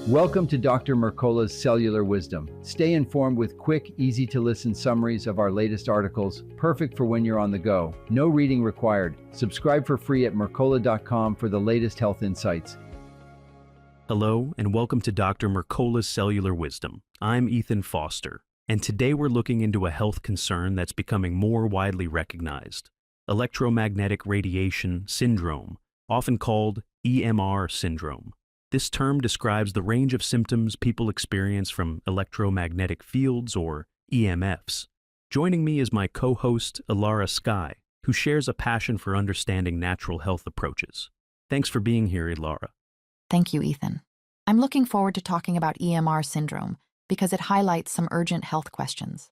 Welcome to Dr. Mercola's Cellular Wisdom. Stay informed with quick, easy-to-listen summaries of our latest articles, perfect for when you're on the go. No reading required. Subscribe for free at mercola.com for the latest health insights. Hello, and welcome to Dr. Mercola's Cellular Wisdom. I'm Ethan Foster, and today we're looking into a health concern that's becoming more widely recognized: electromagnetic radiation syndrome, often called EMR syndrome. This term describes the range of symptoms people experience from electromagnetic fields, or EMFs. Joining me is my co-host, Ilara Sky, who shares a passion for understanding natural health approaches. Thanks for being here, Ilara. Thank you, Ethan. I'm looking forward to talking about EMR syndrome because it highlights some urgent health questions.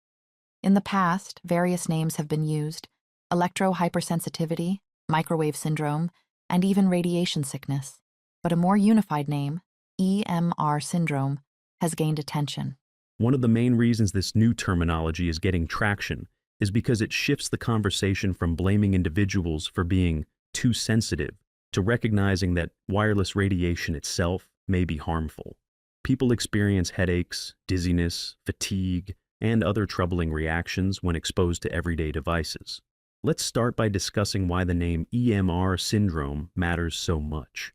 In the past, various names have been used: electrohypersensitivity, microwave syndrome, and even radiation sickness. But a more unified name, EMR syndrome, has gained attention. One of the main reasons this new terminology is getting traction is because it shifts the conversation from blaming individuals for being too sensitive to recognizing that wireless radiation itself may be harmful. People experience headaches, dizziness, fatigue, and other troubling reactions when exposed to everyday devices. Let's start by discussing why the name EMR syndrome matters so much.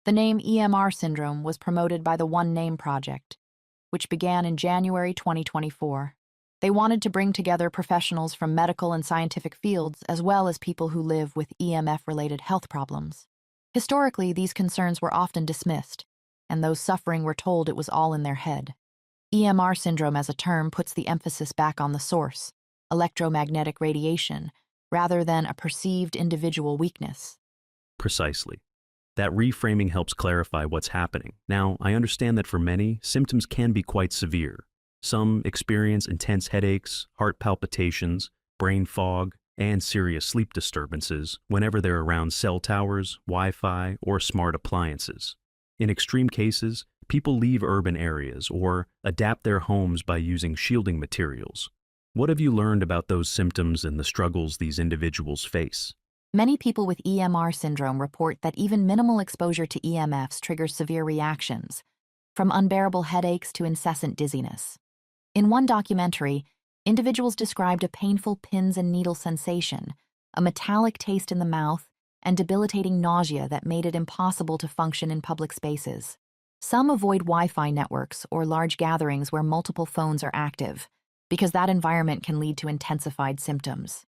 The name EMR syndrome was promoted by the One Name Project, which began in January 2024. They wanted to bring together professionals from medical and scientific fields as well as people who live with EMF-related health problems. Historically, these concerns were often dismissed, and those suffering were told it was all in their head. EMR syndrome as a term puts the emphasis back on the source, electromagnetic radiation, rather than a perceived individual weakness. Precisely. That reframing helps clarify what's happening. Now, I understand that for many, symptoms can be quite severe. Some experience intense headaches, heart palpitations, brain fog, and serious sleep disturbances whenever they're around cell towers, Wi-Fi, or smart appliances. In extreme cases, people leave urban areas or adapt their homes by using shielding materials. What have you learned about those symptoms and the struggles these individuals face? Many people with EMR syndrome report that even minimal exposure to EMFs triggers severe reactions, from unbearable headaches to incessant dizziness. In one documentary, individuals described a painful pins and needle sensation, a metallic taste in the mouth, and debilitating nausea that made it impossible to function in public spaces. Some avoid Wi-Fi networks or large gatherings where multiple phones are active, because that environment can lead to intensified symptoms.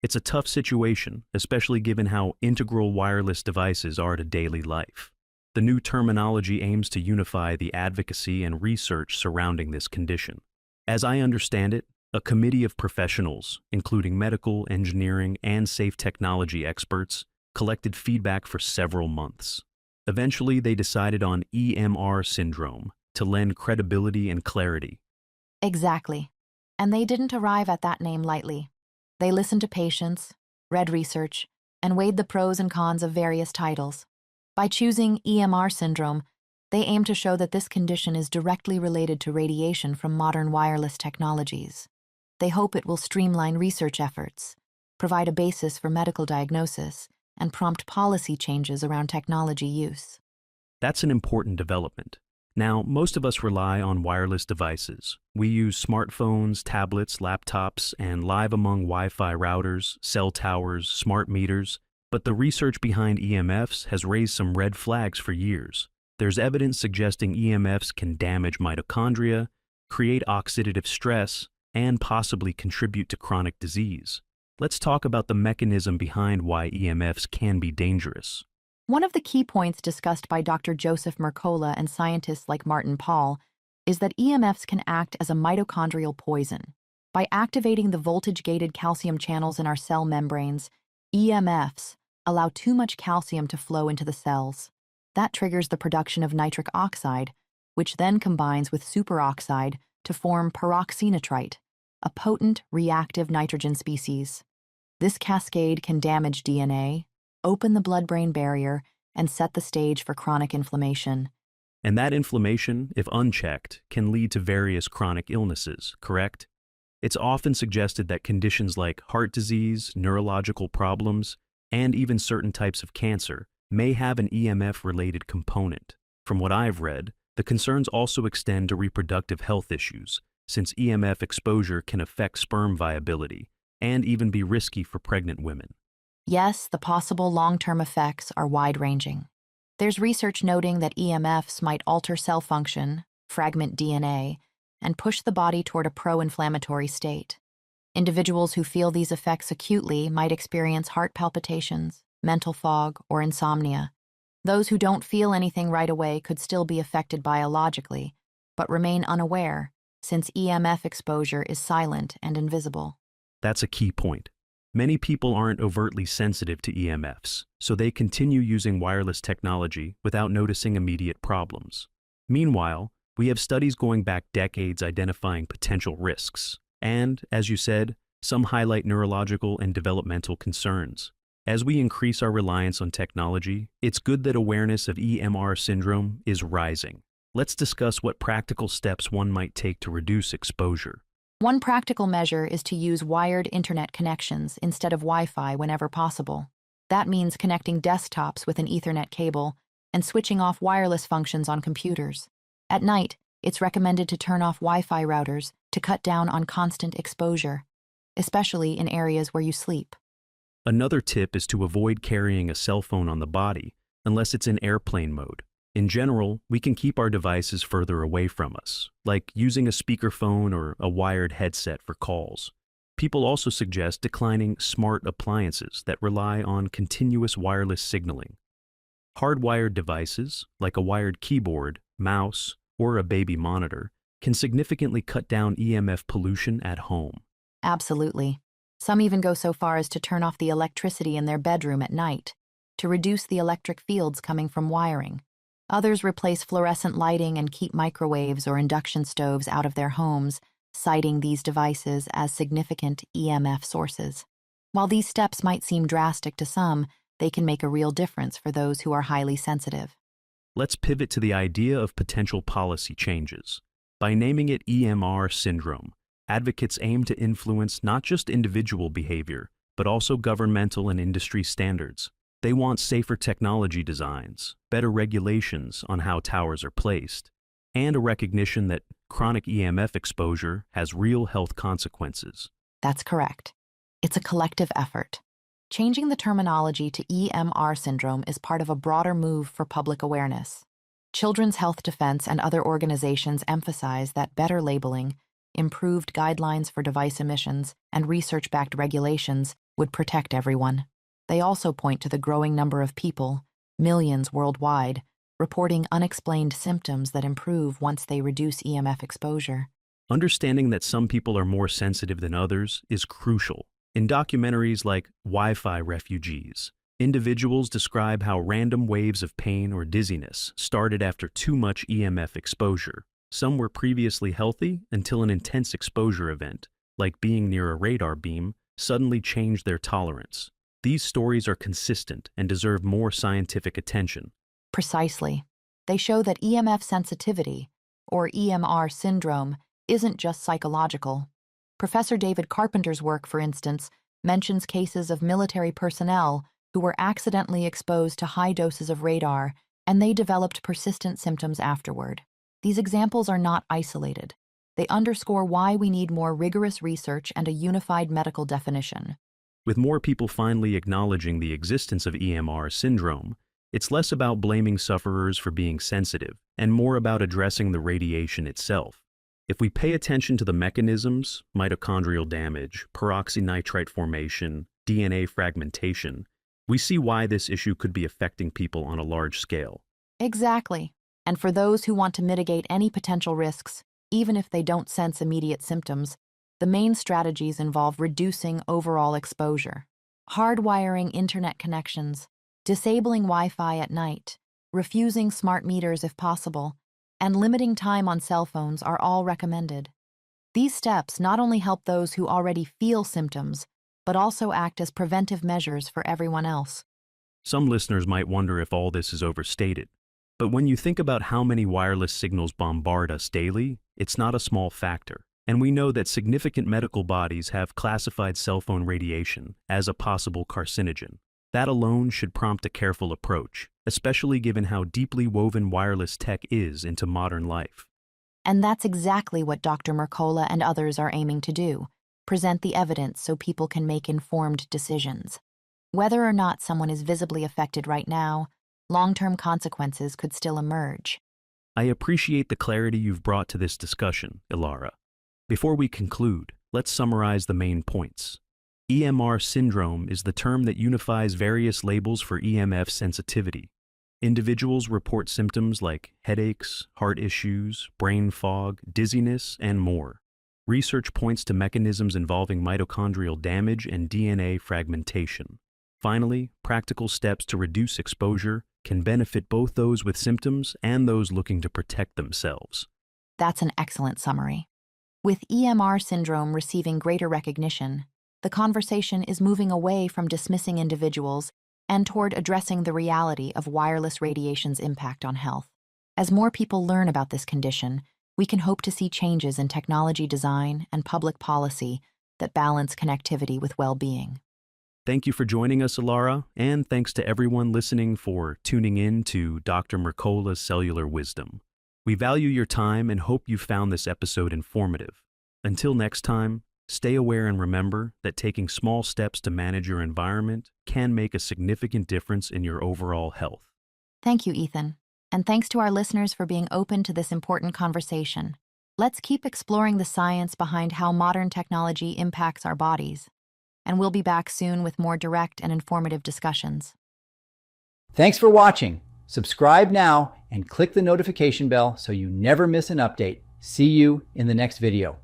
It's a tough situation, especially given how integral wireless devices are to daily life. The new terminology aims to unify the advocacy and research surrounding this condition. As I understand it, a committee of professionals, including medical, engineering, and safe technology experts, collected feedback for several months. Eventually, they decided on EMR syndrome to lend credibility and clarity. Exactly. And they didn't arrive at that name lightly. They listened to patients, read research, and weighed the pros and cons of various titles. By choosing EMR syndrome, they aim to show that this condition is directly related to radiation from modern wireless technologies. They hope it will streamline research efforts, provide a basis for medical diagnosis, and prompt policy changes around technology use. That's an important development. Now, most of us rely on wireless devices. We use smartphones, tablets, laptops, and live among Wi-Fi routers, cell towers, smart meters. But the research behind EMFs has raised some red flags for years. There's evidence suggesting EMFs can damage mitochondria, create oxidative stress, and possibly contribute to chronic disease. Let's talk about the mechanism behind why EMFs can be dangerous. One of the key points discussed by Dr. Joseph Mercola and scientists like Martin Pall is that EMFs can act as a mitochondrial poison. By activating the voltage-gated calcium channels in our cell membranes, EMFs allow too much calcium to flow into the cells. That triggers the production of nitric oxide, which then combines with superoxide to form peroxynitrite, a potent reactive nitrogen species. This cascade can damage DNA, open the blood-brain barrier, and set the stage for chronic inflammation. And that inflammation, if unchecked, can lead to various chronic illnesses, correct? It's often suggested that conditions like heart disease, neurological problems, and even certain types of cancer may have an EMF-related component. From what I've read, The concerns also extend to reproductive health issues, since EMF exposure can affect sperm viability and even be risky for pregnant women. Yes, the possible long-term effects are wide-ranging. There's research noting that EMFs might alter cell function, fragment DNA, and push the body toward a pro-inflammatory state. Individuals who feel these effects acutely might experience heart palpitations, mental fog, or insomnia. Those who don't feel anything right away could still be affected biologically, but remain unaware, since EMF exposure is silent and invisible. That's a key point. Many people aren't overtly sensitive to EMFs, so they continue using wireless technology without noticing immediate problems. Meanwhile, we have studies going back decades identifying potential risks, and, as you said, some highlight neurological and developmental concerns. As we increase our reliance on technology, it's good that awareness of EMR syndrome is rising. Let's discuss what practical steps one might take to reduce exposure. One practical measure is to use wired internet connections instead of Wi-Fi whenever possible. That means connecting desktops with an Ethernet cable and switching off wireless functions on computers. At night, it's recommended to turn off Wi-Fi routers to cut down on constant exposure, especially in areas where you sleep. Another tip is to avoid carrying a cell phone on the body unless it's in airplane mode. In general, we can keep our devices further away from us, like using a speakerphone or a wired headset for calls. People also suggest declining smart appliances that rely on continuous wireless signaling. Hardwired devices, like a wired keyboard, mouse, or a baby monitor, can significantly cut down EMF pollution at home. Absolutely. Some even go so far as to turn off the electricity in their bedroom at night to reduce the electric fields coming from wiring. Others replace fluorescent lighting and keep microwaves or induction stoves out of their homes, citing these devices as significant EMF sources. While these steps might seem drastic to some, they can make a real difference for those who are highly sensitive. Let's pivot to the idea of potential policy changes. By naming it EMR syndrome, advocates aim to influence not just individual behavior, but also governmental and industry standards. They want safer technology designs, better regulations on how towers are placed, and a recognition that chronic EMF exposure has real health consequences. That's correct. It's a collective effort. Changing the terminology to EMR syndrome is part of a broader move for public awareness. Children's Health Defense and other organizations emphasize that better labeling, improved guidelines for device emissions, and research-backed regulations would protect everyone. They also point to the growing number of people, millions worldwide, reporting unexplained symptoms that improve once they reduce EMF exposure. Understanding that some people are more sensitive than others is crucial. In documentaries like Wi-Fi Refugees, individuals describe how random waves of pain or dizziness started after too much EMF exposure. Some were previously healthy until an intense exposure event, like being near a radar beam, suddenly changed their tolerance. These stories are consistent and deserve more scientific attention. Precisely. They show that EMF sensitivity, or EMR syndrome, isn't just psychological. Professor David Carpenter's work, for instance, mentions cases of military personnel who were accidentally exposed to high doses of radar, and they developed persistent symptoms afterward. These examples are not isolated. They underscore why we need more rigorous research and a unified medical definition. With more people finally acknowledging the existence of EMR syndrome, it's less about blaming sufferers for being sensitive and more about addressing the radiation itself. If we pay attention to the mechanisms, mitochondrial damage, peroxynitrite formation, DNA fragmentation, we see why this issue could be affecting people on a large scale. Exactly. And for those who want to mitigate any potential risks, even if they don't sense immediate symptoms, the main strategies involve reducing overall exposure. Hardwiring internet connections, disabling Wi-Fi at night, refusing smart meters if possible, and limiting time on cell phones are all recommended. These steps not only help those who already feel symptoms, but also act as preventive measures for everyone else. Some listeners might wonder if all this is overstated, but when you think about how many wireless signals bombard us daily, it's not a small factor. And we know that significant medical bodies have classified cell phone radiation as a possible carcinogen. That alone should prompt a careful approach, especially given how deeply woven wireless tech is into modern life. And that's exactly what Dr. Mercola and others are aiming to do: present the evidence so people can make informed decisions. Whether or not someone is visibly affected right now, long-term consequences could still emerge. I appreciate the clarity you've brought to this discussion, Ilara. Before we conclude, let's summarize the main points. EMR syndrome is the term that unifies various labels for EMF sensitivity. Individuals report symptoms like headaches, heart issues, brain fog, dizziness, and more. Research points to mechanisms involving mitochondrial damage and DNA fragmentation. Finally, practical steps to reduce exposure can benefit both those with symptoms and those looking to protect themselves. That's an excellent summary. With EMR syndrome receiving greater recognition, the conversation is moving away from dismissing individuals and toward addressing the reality of wireless radiation's impact on health. As more people learn about this condition, we can hope to see changes in technology design and public policy that balance connectivity with well-being. Thank you for joining us, Ilara, and thanks to everyone listening for tuning in to Dr. Mercola's Cellular Wisdom. We value your time and hope you found this episode informative. Until next time, stay aware and remember that taking small steps to manage your environment can make a significant difference in your overall health. Thank you, Ethan. And thanks to our listeners for being open to this important conversation. Let's keep exploring the science behind how modern technology impacts our bodies. And we'll be back soon with more direct and informative discussions. Thanks for watching. Subscribe now and click the notification bell so you never miss an update. See you in the next video.